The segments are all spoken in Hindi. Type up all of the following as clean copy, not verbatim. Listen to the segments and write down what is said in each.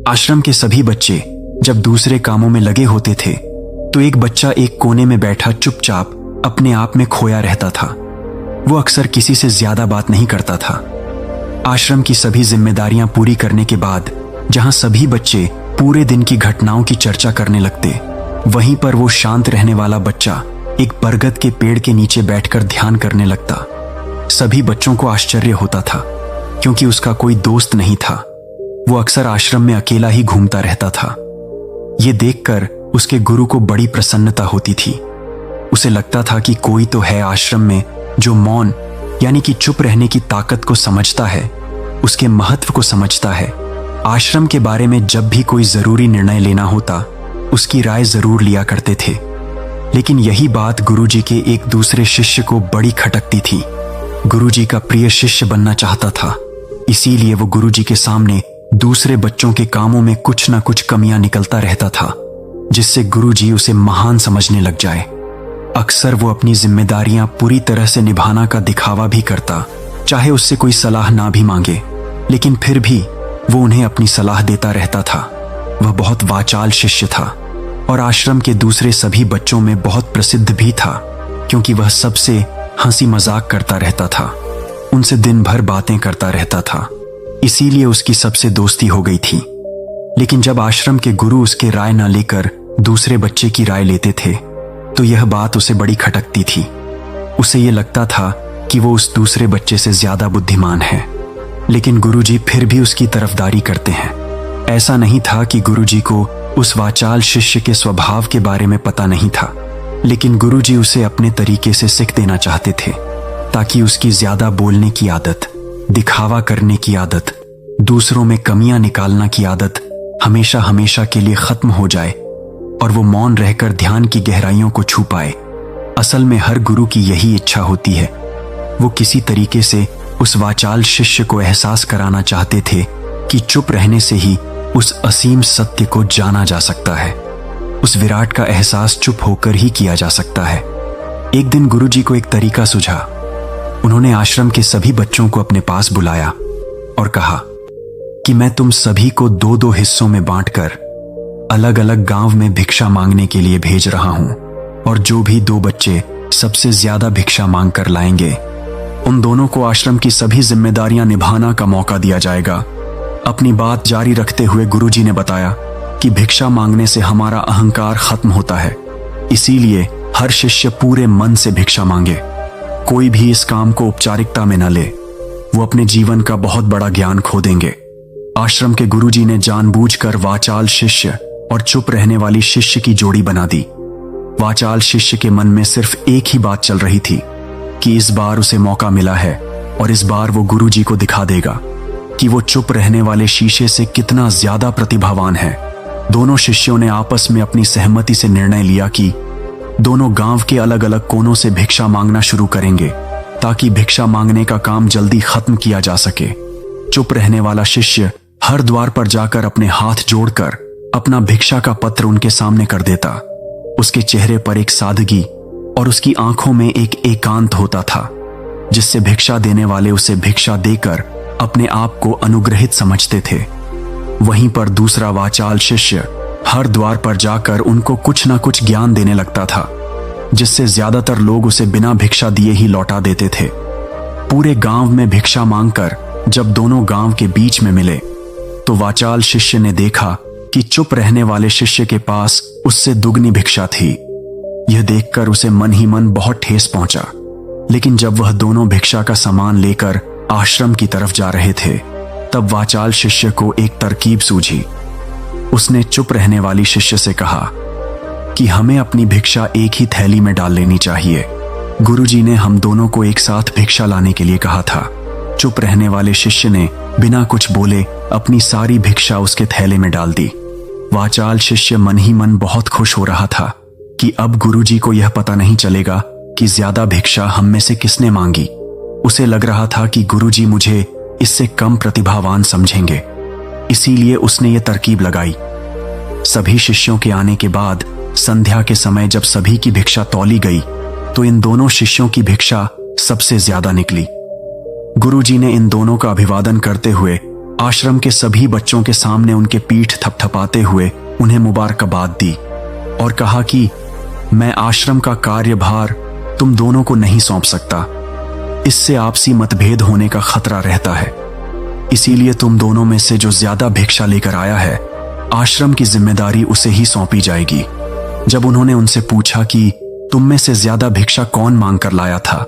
आश्रम के सभी बच्चे जब दूसरे कामों में लगे होते थे तो एक बच्चा एक कोने में बैठा चुपचाप अपने आप में खोया रहता था। वो अक्सर किसी से ज्यादा बात नहीं करता था। आश्रम की सभी जिम्मेदारियां पूरी करने के बाद जहां सभी बच्चे पूरे दिन की घटनाओं की चर्चा करने लगते, वहीं पर वो शांत रहने वाला बच्चा एक बरगद के पेड़ के नीचे बैठकर ध्यान करने लगता। सभी बच्चों को आश्चर्य होता था क्योंकि उसका कोई दोस्त नहीं था। वो अक्सर आश्रम में अकेला ही घूमता रहता था। ये देखकर उसके गुरु को बड़ी प्रसन्नता होती थी। उसे लगता था कि कोई तो है आश्रम में जो मौन यानी कि चुप रहने की ताकत को समझता है, उसके महत्व को समझता है। आश्रम के बारे में जब भी कोई जरूरी निर्णय लेना होता, उसकी राय जरूर लिया करते थे। लेकिन यही बात गुरुजी के एक दूसरे शिष्य को बड़ी खटकती थी। गुरुजी का प्रिय शिष्य बनना चाहता था, इसीलिए वो गुरुजी के सामने दूसरे बच्चों के कामों में कुछ ना कुछ कमियां निकलता रहता था, जिससे गुरुजी उसे महान समझने लग जाए। अक्सर वो अपनी जिम्मेदारियां पूरी तरह से निभाना का दिखावा भी करता, चाहे उससे कोई सलाह ना भी मांगे, लेकिन फिर भी वो उन्हें अपनी सलाह देता रहता था। वह बहुत वाचाल शिष्य था और आश्रम के दूसरे सभी बच्चों में बहुत प्रसिद्ध भी था, क्योंकि वह सबसे हंसी मजाक करता रहता था, उनसे दिन भर बातें करता रहता था। इसीलिए उसकी सबसे दोस्ती हो गई थी। लेकिन जब आश्रम के गुरु उसके राय न लेकर दूसरे बच्चे की राय लेते थे तो यह बात उसे बड़ी खटकती थी। उसे यह लगता था कि वो उस दूसरे बच्चे से ज्यादा बुद्धिमान है, लेकिन गुरुजी फिर भी उसकी तरफदारी करते हैं। ऐसा नहीं था कि गुरुजी को उस वाचाल शिष्य के स्वभाव के बारे में पता नहीं था, लेकिन गुरुजी उसे अपने तरीके से सिख देना चाहते थे, ताकि उसकी ज्यादा बोलने की आदत, दिखावा करने की आदत, दूसरों में कमियां निकालना की आदत हमेशा हमेशा के लिए खत्म हो जाए और वो मौन रहकर ध्यान की गहराइयों को छू पाए। असल में हर गुरु की यही इच्छा होती है। वो किसी तरीके से उस वाचाल शिष्य को एहसास कराना चाहते थे कि चुप रहने से ही उस असीम सत्य को जाना जा सकता है। उस विराट का एहसास चुप होकर ही किया जा सकता है। एक दिन गुरुजी को एक तरीका सूझा। उन्होंने आश्रम के सभी बच्चों को अपने पास बुलाया और कहा कि मैं तुम सभी को दो दो हिस्सों में बांटकर अलग अलग गांव में भिक्षा मांगने के लिए भेज रहा हूं, और जो भी दो बच्चे सबसे ज्यादा भिक्षा मांग कर लाएंगे, उन दोनों को आश्रम की सभी जिम्मेदारियां निभाना का मौका दिया जाएगा। अपनी बात जारी रखते हुए गुरुजी ने बताया कि भिक्षा मांगने से हमारा अहंकार खत्म होता है, इसीलिए हर शिष्य पूरे मन से भिक्षा मांगे। कोई भी इस काम को औपचारिकता में न ले, वो अपने जीवन का बहुत बड़ा ज्ञान खो देंगे। आश्रम के गुरुजी ने जानबूझकर वाचाल शिष्य और चुप रहने वाली शिष्य की जोड़ी बना दी। वाचाल शिष्य के मन में सिर्फ एक ही बात चल रही थी कि इस बार उसे मौका मिला है और इस बार वो गुरुजी को दिखा देगा कि वो चुप रहने वाले शीशे से कितना ज्यादा प्रतिभावान है। दोनों शिष्यों ने आपस में अपनी सहमति से निर्णय लिया कि दोनों गांव के अलग अलग कोनों से भिक्षा मांगना शुरू करेंगे, ताकि भिक्षा मांगने का काम जल्दी खत्म किया जा सके। चुप रहने वाला शिष्य हर द्वार पर जाकर अपने हाथ जोड़कर अपना भिक्षा का पत्र उनके सामने कर देता। उसके चेहरे पर एक सादगी और उसकी आंखों में एक एकांत होता था, जिससे भिक्षा देने वाले उसे भिक्षा देकर अपने आप को अनुग्रहित समझते थे। वहीं पर दूसरा वाचाल शिष्य हर द्वार पर जाकर उनको कुछ ना कुछ ज्ञान देने लगता था, जिससे ज्यादातर लोग उसे बिना भिक्षा दिए ही लौटा देते थे। पूरे गांव में भिक्षा मांगकर जब दोनों गांव के बीच में मिले तो वाचाल शिष्य ने देखा कि चुप रहने वाले शिष्य के पास उससे दुगनी भिक्षा थी। यह देखकर उसे मन ही मन बहुत ठेस पहुंचा। लेकिन जब वह दोनों भिक्षा का सामान लेकर आश्रम की तरफ जा रहे थे, तब वाचाल शिष्य को एक तरकीब सूझी। उसने चुप रहने वाली शिष्य से कहा कि हमें अपनी भिक्षा एक ही थैली में डाल लेनी चाहिए। गुरुजी ने हम दोनों को एक साथ भिक्षा लाने के लिए कहा था। चुप रहने वाले शिष्य ने बिना कुछ बोले अपनी सारी भिक्षा उसके थैले में डाल दी। वाचाल शिष्य मन ही मन बहुत खुश हो रहा था कि अब गुरुजी को यह पता नहीं चलेगा कि ज्यादा भिक्षा हम में से किसने मांगी। उसे लग रहा था कि गुरुजी मुझे इससे कम प्रतिभावान समझेंगे, इसीलिए उसने ये तरकीब लगाई। सभी शिष्यों के आने के बाद संध्या के समय जब सभी की भिक्षा तौली गई तो इन दोनों शिष्यों की भिक्षा सबसे ज्यादा निकली। गुरुजी ने इन दोनों का अभिवादन करते हुए आश्रम के सभी बच्चों के सामने उनके पीठ थपथपाते हुए उन्हें मुबारकबाद दी और कहा कि मैं आश्रम का कार्यभार तुम दोनों को नहीं सौंप सकता। इससे आपसी मतभेद होने का खतरा रहता है। इसीलिए तुम दोनों में से जो ज्यादा भिक्षा लेकर आया है, आश्रम की जिम्मेदारी उसे ही सौंपी जाएगी। जब उन्होंने उनसे पूछा कि तुम में से ज्यादा भिक्षा कौन मांग कर लाया था,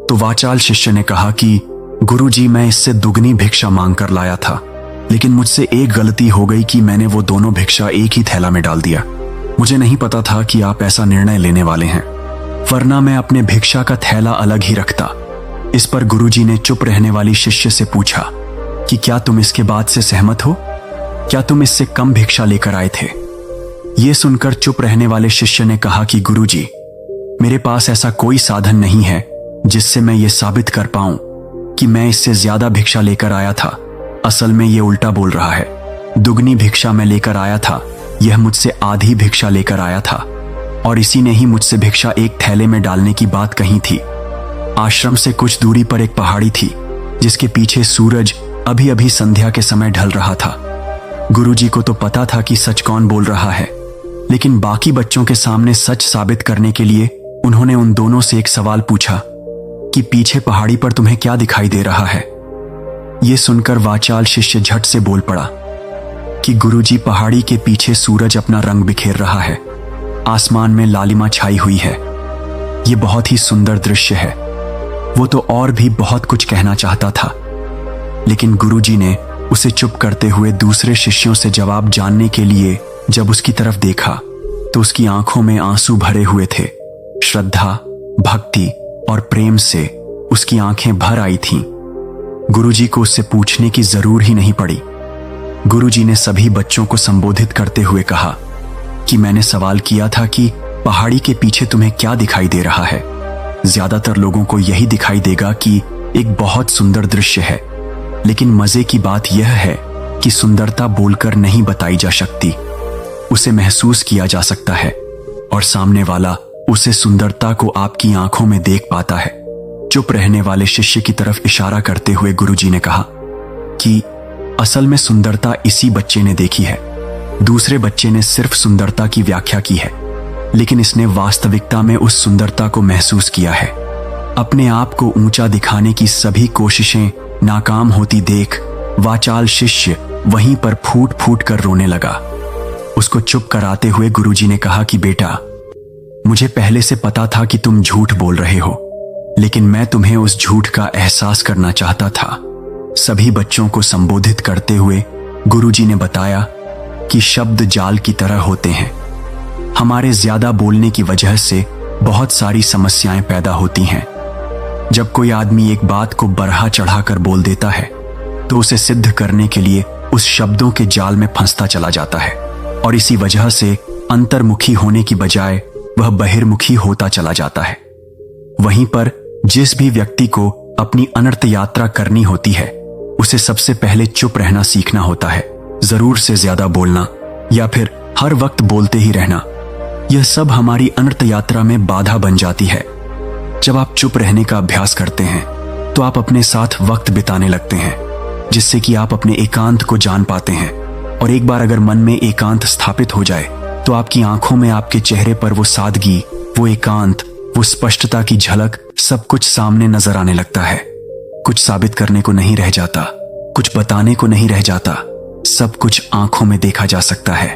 तो वाचाल शिष्य ने कहा कि गुरुजी, मैं इससे दुगनी भिक्षा मांग कर लाया था, लेकिन मुझसे एक गलती हो गई कि मैंने वो दोनों भिक्षा एक ही थैला में डाल दिया। मुझे नहीं पता था कि आप ऐसा निर्णय लेने वाले हैं, वरना मैं अपने भिक्षा का थैला अलग ही रखता। इस पर गुरुजी ने चुप रहने वाली शिष्य से पूछा कि क्या तुम इसके बाद से सहमत हो? क्या तुम इससे कम भिक्षा लेकर आए थे? यह सुनकर चुप रहने वाले शिष्य ने कहा कि गुरुजी, मेरे पास ऐसा कोई साधन नहीं है जिससे मैं ये साबित कर पाऊं कि मैं इससे ज्यादा भिक्षा लेकर आया था। असल में ये उल्टा बोल रहा है। दुगनी भिक्षा मैं लेकर आया था, यह मुझसे आधी भिक्षा लेकर आया था, और इसी ने ही मुझसे भिक्षा एक थैले में डालने की बात कही थी। आश्रम से कुछ दूरी पर एक पहाड़ी थी जिसके पीछे सूरज अभी अभी संध्या के समय ढल रहा था। गुरुजी को तो पता था कि सच कौन बोल रहा है, लेकिन बाकी बच्चों के सामने सच साबित करने के लिए उन्होंने उन दोनों से एक सवाल पूछा कि पीछे पहाड़ी पर तुम्हें क्या दिखाई दे रहा है? यह सुनकर वाचाल शिष्य झट से बोल पड़ा कि गुरुजी, पहाड़ी के पीछे सूरज अपना रंग बिखेर रहा है। आसमान में लालिमा छाई हुई है। यह बहुत ही सुंदर दृश्य है। वो तो और भी बहुत कुछ कहना चाहता था, लेकिन गुरुजी ने उसे चुप करते हुए दूसरे शिष्यों से जवाब जानने के लिए जब उसकी तरफ देखा तो उसकी आंखों में आंसू भरे हुए थे। श्रद्धा, भक्ति और प्रेम से उसकी आंखें भर आई थीं। गुरुजी को उससे पूछने की जरूर ही नहीं पड़ी। गुरुजी ने सभी बच्चों को संबोधित करते हुए कहा कि मैंने सवाल किया था कि पहाड़ी के पीछे तुम्हें क्या दिखाई दे रहा है। ज्यादातर लोगों को यही दिखाई देगा कि एक बहुत सुंदर दृश्य है, लेकिन मजे की बात यह है कि सुंदरता बोलकर नहीं बताई जा सकती, उसे महसूस किया जा सकता है, और सामने वाला उसे सुंदरता को आपकी आंखों में देख पाता है। चुप रहने वाले शिष्य की तरफ इशारा करते हुए गुरुजी ने कहा कि असल में सुंदरता इसी बच्चे ने देखी है। दूसरे बच्चे ने सिर्फ सुंदरता की व्याख्या की है, लेकिन इसने वास्तविकता में उस सुंदरता को महसूस किया है। अपने आप को ऊंचा दिखाने की सभी कोशिशें नाकाम होती देख वाचाल शिष्य वहीं पर फूट फूट कर रोने लगा। उसको चुप कराते हुए गुरुजी ने कहा कि बेटा, मुझे पहले से पता था कि तुम झूठ बोल रहे हो, लेकिन मैं तुम्हें उस झूठ का एहसास करना चाहता था। सभी बच्चों को संबोधित करते हुए गुरुजी ने बताया कि शब्द जाल की तरह होते हैं। हमारे ज्यादा बोलने की वजह से बहुत सारी समस्याएं पैदा होती हैं। जब कोई आदमी एक बात को बरहा चढ़ाकर बोल देता है तो उसे सिद्ध करने के लिए उस शब्दों के जाल में फंसता चला जाता है, और इसी वजह से अंतर्मुखी होने की बजाय वह बहिर्मुखी होता चला जाता है। वहीं पर जिस भी व्यक्ति को अपनी अनर्थ यात्रा करनी होती है, उसे सबसे पहले चुप रहना सीखना होता है। जरूर से ज्यादा बोलना या फिर हर वक्त बोलते ही रहना, यह सब हमारी अनर्थ यात्रा में बाधा बन जाती है। जब आप चुप रहने का अभ्यास करते हैं तो आप अपने साथ वक्त बिताने लगते हैं, जिससे कि आप अपने एकांत को जान पाते हैं। और एक बार अगर मन में एकांत स्थापित हो जाए तो आपकी आंखों में, आपके चेहरे पर वो सादगी, वो एकांत, वो स्पष्टता की झलक, सब कुछ सामने नजर आने लगता है। कुछ साबित करने को नहीं रह जाता, कुछ बताने को नहीं रह जाता, सब कुछ आंखों में देखा जा सकता है।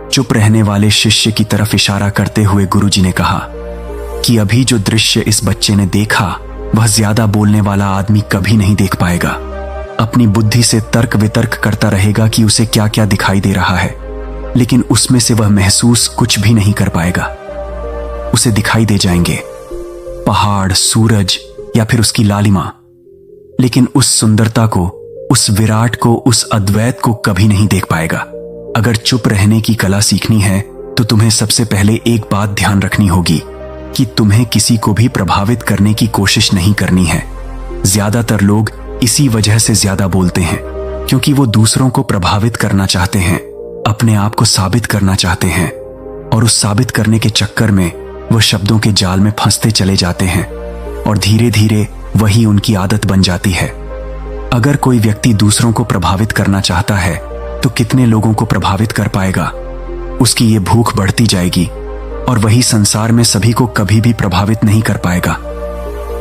चुप रहने वाले शिष्य की तरफ इशारा करते हुए गुरुजी ने कहा कि अभी जो दृश्य इस बच्चे ने देखा वह ज्यादा बोलने वाला आदमी कभी नहीं देख पाएगा। अपनी बुद्धि से तर्क वितर्क करता रहेगा कि उसे क्या क्या दिखाई दे रहा है, लेकिन उसमें से वह महसूस कुछ भी नहीं कर पाएगा। उसे दिखाई दे जाएंगे पहाड़, सूरज या फिर उसकी लालिमा, लेकिन उस सुंदरता को, उस विराट को, उस अद्वैत को कभी नहीं देख पाएगा। अगर चुप रहने की कला सीखनी है तो तुम्हें सबसे पहले एक बात ध्यान रखनी होगी कि तुम्हें किसी को भी प्रभावित करने की कोशिश नहीं करनी है। ज्यादातर लोग इसी वजह से ज्यादा बोलते हैं, क्योंकि वो दूसरों को प्रभावित करना चाहते हैं, अपने आप को साबित करना चाहते हैं, और उस साबित करने के चक्कर में वह शब्दों के जाल में फंसते चले जाते हैं, और धीरे धीरे वही उनकी आदत बन जाती है। अगर कोई व्यक्ति दूसरों को प्रभावित करना चाहता है तो कितने लोगों को प्रभावित कर पाएगा। उसकी ये भूख बढ़ती जाएगी और वही संसार में सभी को कभी भी प्रभावित नहीं कर पाएगा।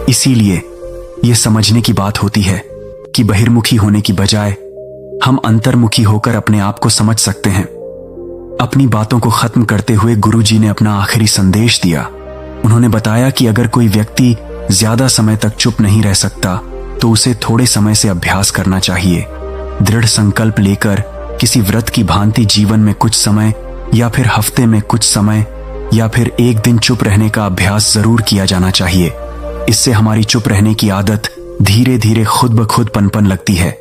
इसीलिए यह समझने की बात होती है कि बहिर्मुखी होने की बजाय हम अंतर्मुखी होकर अपने आप को समझ सकते हैं। अपनी बातों को खत्म करते हुए गुरुजी ने अपना आखिरी संदेश दिया। उन्होंने बताया कि अगर कोई व्यक्ति ज्यादा समय तक चुप नहीं रह सकता तो उसे थोड़े समय से अभ्यास करना चाहिए। दृढ़ संकल्प लेकर किसी व्रत की भांति जीवन में कुछ समय या फिर हफ्ते में कुछ समय या फिर एक दिन चुप रहने का अभ्यास जरूर किया जाना चाहिए। इससे हमारी चुप रहने की आदत धीरे धीरे खुद ब खुद पनपन लगती है,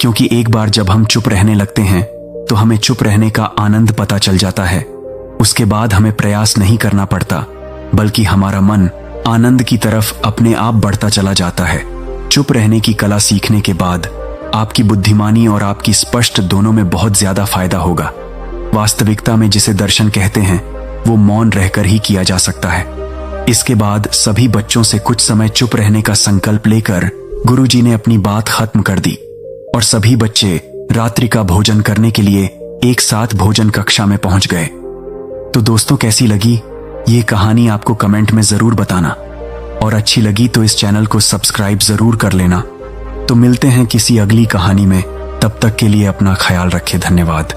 क्योंकि एक बार जब हम चुप रहने लगते हैं तो हमें चुप रहने का आनंद पता चल जाता है। उसके बाद हमें प्रयास नहीं करना पड़ता, बल्कि हमारा मन आनंद की तरफ अपने आप बढ़ता चला जाता है। चुप रहने की कला सीखने के बाद आपकी बुद्धिमानी और आपकी स्पष्ट दोनों में बहुत ज्यादा फायदा होगा। वास्तविकता में जिसे दर्शन कहते हैं वो मौन रहकर ही किया जा सकता है। इसके बाद सभी बच्चों से कुछ समय चुप रहने का संकल्प लेकर गुरुजी ने अपनी बात खत्म कर दी और सभी बच्चे रात्रि का भोजन करने के लिए एक साथ भोजन कक्षा में पहुंच गए। तो दोस्तों, कैसी लगी ये कहानी आपको कमेंट में जरूर बताना, और अच्छी लगी तो इस चैनल को सब्सक्राइब जरूर कर लेना। तो मिलते हैं किसी अगली कहानी में, तब तक के लिए अपना ख्याल रखें। धन्यवाद।